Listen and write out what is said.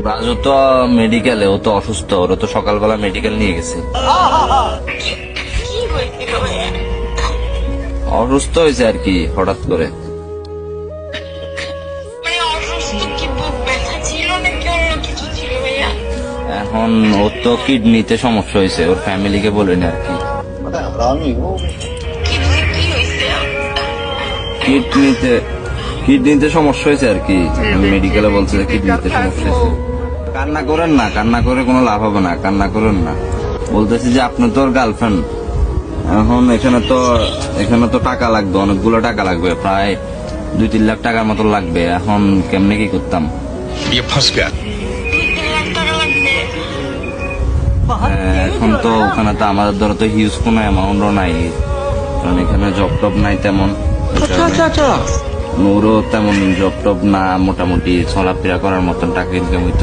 রাজু তো মেডিকেলে, ও তো অসুস্থ, ওরা তো সকালবেলা মেডিকেল নিয়ে গেছে। কি হয়েছিল ভাইয়া? অসুস্থ হয়েছে আর কি হঠাৎ করে। মানে অসুস্থ কি বুক ব্যথা ছিল নাকি অন্য কিছু ছিল ভাইয়া? এখন ওর তো কিডনিতে সমস্যা হয়েছে, ওর ফ্যামিলিকে বলেনি আর কি। কি হয়েছে? কিডনিতে কিডনিতে সমস্যা হয়েছে আর কি। মেডিকেলে বলছে যে কিডনিতে সমস্যা হয়েছে। কান্না করেন না, কান্না করে কোনো লাভ হবে না, কান্না করেন না। বলতেছি যে আপনি তো ওর গার্লফ্রেন্ড, এখন এখানে তো টাকা লাগবে, অনেকগুলো টাকা লাগবে, প্রায় 2-3 লাখ টাকার মতো লাগবে। এখন কেমনে কি করতাম? ये फंस गया। 2-3 লাখ টাকা লাগবে। এখন তো ওখানে তো আমাদের ধরো তো হিউজ কোনো অ্যামাউন্টও নাই, কারণ এখানে জব টব নাই তেমন। ওরও তেমন জব টব না, মোটামুটি চলাফেরা করার মতন টাকা ইনকাম হইতো।